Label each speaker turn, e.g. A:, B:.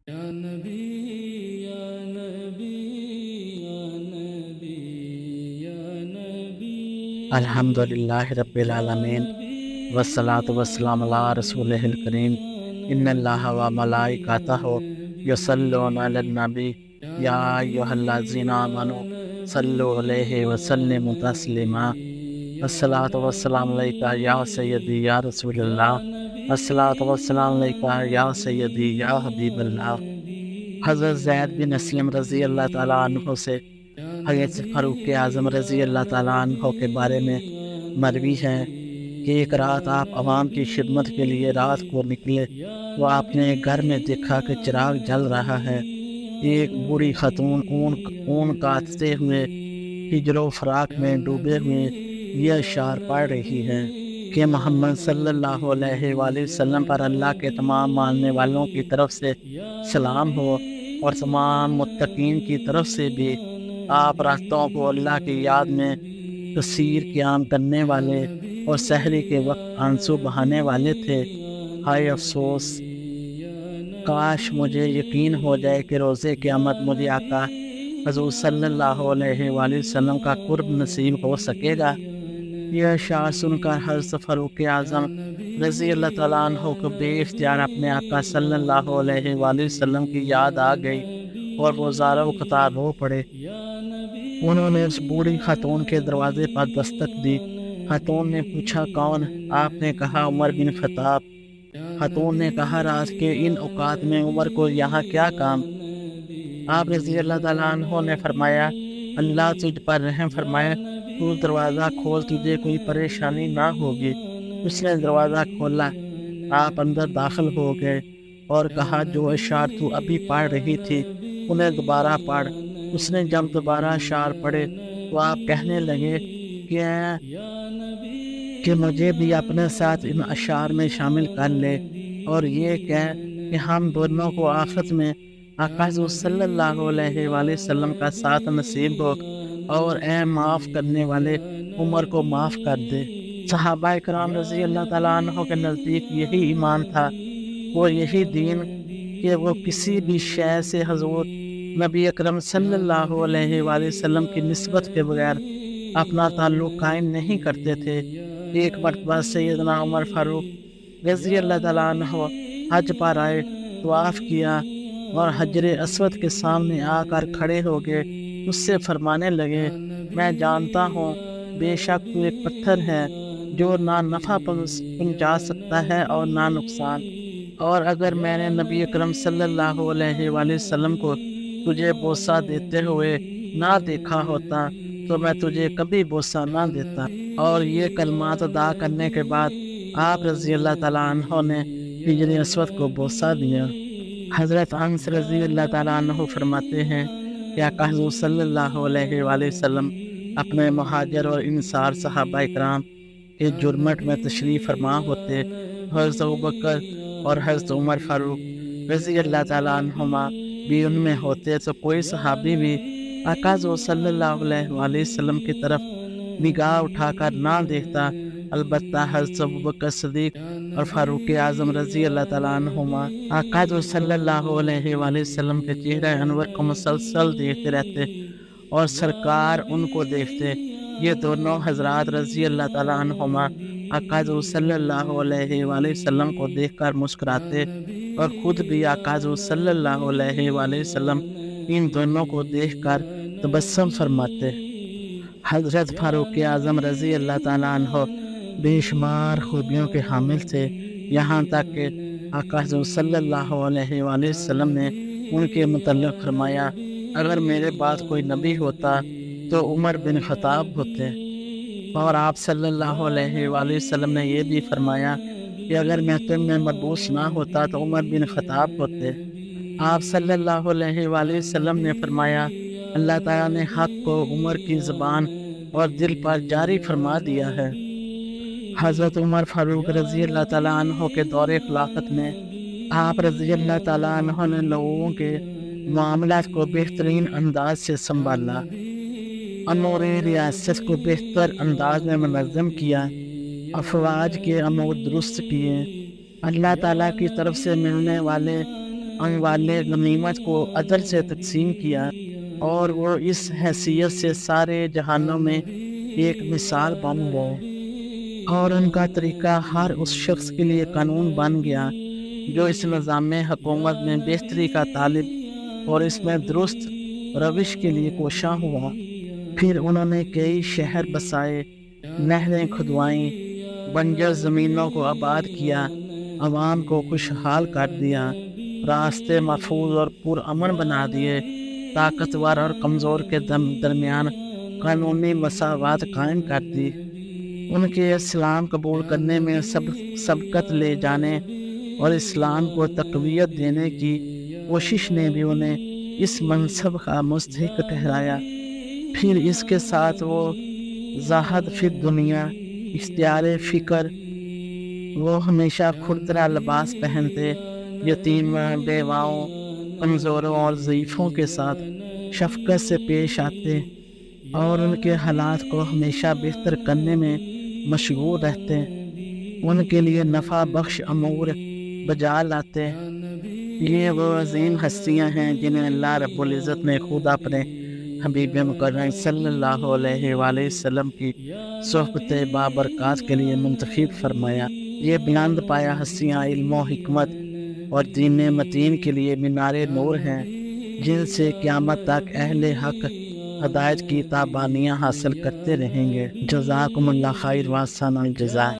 A: یا نبی یا نبی یا نبی یا نبی
B: الحمدللہ رب العالمین والصلاة والسلام علی رسولہ الکریم ان اللہ و ملائکتہ یصلون علی النبی یا ایھا الذین آمنوا صلوا علیہ وسلموا تسلیما الصلاۃ والسلام علیکہ یا سیدی یا رسول اللہ الصلاۃ والسلام علیکہ یا سیدی یا حبیب اللہ۔ حضرت زید بن اسلم رضی اللہ تعالیٰ عنہ سے حضرت فاروق اعظم رضی اللہ تعالیٰ عنہ کے بارے میں مروی ہے کہ ایک رات آپ عوام کی خدمت کے لیے رات کو نکلے تو آپ نے گھر میں دیکھا کہ چراغ جل رہا ہے۔ ایک بوڑھی خاتون اون کاٹتے ہوئے ہجر و فراق میں ڈوبے ہوئے یہ اشعار پڑھ رہی ہے کہ محمد صلی اللہ علیہ وآلہ وسلم پر اللہ کے تمام ماننے والوں کی طرف سے سلام ہو اور تمام متقین کی طرف سے بھی۔ آپ راتوں کو اللہ کی یاد میں کثیر قیام کرنے والے اور سحری کے وقت آنسو بہانے والے تھے۔ ہائے افسوس، کاش مجھے یقین ہو جائے کہ روز قیامت مجھے آقا حضور صلی اللہ علیہ وآلہ وسلم کا قرب نصیب ہو سکے گا۔ یہ اشعار سن کر حضرت فاروق اعظم رضی اللہ تعالیٰ عنہ کو بے اختیار اپنے آقا صلی اللہ علیہ وآلہ وسلم کی یاد آ گئی اور وہ زارہ و قطار رو پڑے۔ انہوں نے اس بوڑھی خاتون کے دروازے پر دستک دی۔ خاتون نے پوچھا کون؟ آپ نے کہا عمر بن خطاب۔ خاتون نے کہا رات کے ان اوقات میں عمر کو یہاں کیا کام؟ آپ رضی اللہ تعالیٰ عنہ نے فرمایا اللہ تجھ پر رحم فرمائے، تو دروازہ کھول، تجھے کوئی پریشانی نہ ہوگی۔ اس نے دروازہ کھولا، آپ اندر داخل ہو گئے اور کہا جو اشعار تو ابھی پڑھ رہی تھی انہیں دوبارہ پڑھ۔ اس نے جب دوبارہ اشعار پڑھے تو آپ کہنے لگے کہ مجھے بھی اپنے ساتھ ان اشعار میں شامل کر لے اور یہ کہ ہم دونوں کو آخرت میں آقا حضور صلی اللہ علیہ وآلہ وسلم کا ساتھ نصیب ہو، اور اے معاف کرنے والے عمر کو معاف کر دے۔ صحابہ کرام رضی اللہ تعالیٰ عنہ کے نزدیک یہی ایمان تھا، وہ یہی دین کہ وہ کسی بھی شے سے حضور نبی اکرم صلی اللہ علیہ وآلہ وسلم کی نسبت کے بغیر اپنا تعلق قائم نہیں کرتے تھے۔ ایک مرتبہ سیدنا عمر فاروق رضی اللہ تعالیٰ عنہ حج پر آئے، طواف کیا اور حجر اسود کے سامنے آ کر کھڑے ہو گئے۔ اس سے فرمانے لگے میں جانتا ہوں بے شک تو ایک پتھر ہے جو نہ نفع پہنچا سکتا ہے اور نہ نقصان، اور اگر میں نے نبی اکرم صلی اللہ علیہ وآلہ وسلم کو تجھے بوسہ دیتے ہوئے نہ دیکھا ہوتا تو میں تجھے کبھی بوسہ نہ دیتا۔ اور یہ کلمات ادا کرنے کے بعد آپ رضی اللہ تعالیٰ عنہ نے حجر اسود کو بوسہ دیا۔ حضرت انس رضی اللہ تعالیٰ عنہ فرماتے ہیں کہ آقا حضور صلی اللہ علیہ وآلہ وسلم اپنے مہاجر اور انصار صحابہ اکرام کے جرمٹ میں تشریف فرما ہوتے، حضرت ابوبکر اور حضرت عمر فاروق رضی اللہ تعالیٰ عنہما بھی ان میں ہوتے تو کوئی صحابی بھی آقا حضور صلی اللہ علیہ وآلہ وسلم کی طرف نگاہ اٹھا کر نہ دیکھتا، البتہ حضرت ابوبکر صدیق اور فاروق اعظم رضی اللہ تعالیٰ عنہما آقا حضور صلی اللہ علیہ وآلہ وسلم کے چہرہ انور کو مسلسل دیکھتے رہتے اور سرکار ان کو دیکھتے۔ یہ دونوں حضرات رضی اللہ تعالیٰ عنہما آقا حضور صلی اللہ علیہ وآلہ وسلم کو دیکھ کر مسکراتے اور خود بھی آقا حضور صلی اللہ علیہ وآلہ وسلم ان دونوں کو دیکھ کر تبسم فرماتے۔ حضرت فاروق اعظم رضی اللہ تعالیٰ عنہ بے شمار خوبیوں کے حامل تھے، یہاں تک کہ آقا حضور صلی اللہ علیہ وآلہ وسلم نے ان کے متعلق فرمایا اگر میرے بعد کوئی نبی ہوتا تو عمر بن خطاب ہوتے، اور آپ صلی اللہ علیہ وآلہ وسلم نے یہ بھی فرمایا کہ اگر میں تم میں مبعوث نہ ہوتا تو عمر بن خطاب ہوتے۔ آپ صلی اللہ علیہ وآلہ وسلم نے فرمایا اللہ تعالیٰ نے حق کو عمر کی زبان اور دل پر جاری فرما دیا ہے۔ حضرت عمر فاروق رضی اللہ تعالیٰ عنہ کے دور خلافت میں آپ رضی اللہ تعالیٰ عنہ نے لوگوں کے معاملات کو بہترین انداز سے سنبھالا، امور ریاست کو بہتر انداز میں منظم کیا، افواج کے امور درست کیے، اللہ تعالیٰ کی طرف سے ملنے والے اموال غنیمت کو عدل سے تقسیم کیا، اور وہ اس حیثیت سے سارے جہانوں میں ایک مثال بن گئے، اور ان کا طریقہ ہر اس شخص کے لیے قانون بن گیا جو اس نظام حکومت میں بہتری کا طالب اور اس میں درست روش کے لیے کوشاں ہوا۔ پھر انہوں نے کئی شہر بسائے، نہریں کھدوائیں، بنجر زمینوں کو آباد کیا، عوام کو خوشحال کر دیا، راستے محفوظ اور پرامن بنا دیے، طاقتور اور کمزور کے درمیان قانونی مساوات قائم کر دی۔ ان کے اسلام قبول کرنے میں سبقت لے جانے اور اسلام کو تقویت دینے کی کوشش نے بھی انہیں اس منصب کا مستحق ٹھہرایا۔ پھر اس کے ساتھ وہ زاہد فی دنیا، اختیار فکر، وہ ہمیشہ کھردرا لباس پہنتے، یتیموں، بیواؤں، کمزوروں اور ضعیفوں کے ساتھ شفقت سے پیش آتے، اور ان کے حالات کو ہمیشہ بہتر کرنے میں مشغول رہتے، ان کے لیے نفع بخش امور بجا لاتے۔ یہ وہ عظیم ہستیاں ہیں جنہیں اللہ رب العزت نے خود اپنے حبیب مکرم صلی اللہ علیہ وآلہ وسلم کی صحبت بابرکات کے لیے منتخب فرمایا۔ یہ بلند پایا ہستیاں علم و حکمت اور دین متین کے لیے مینار نور ہیں، جن سے قیامت تک اہل حق ہدایت کی تابانیاں حاصل کرتے رہیں گے۔ جزاکم اللہ خیر و احسن الجزا۔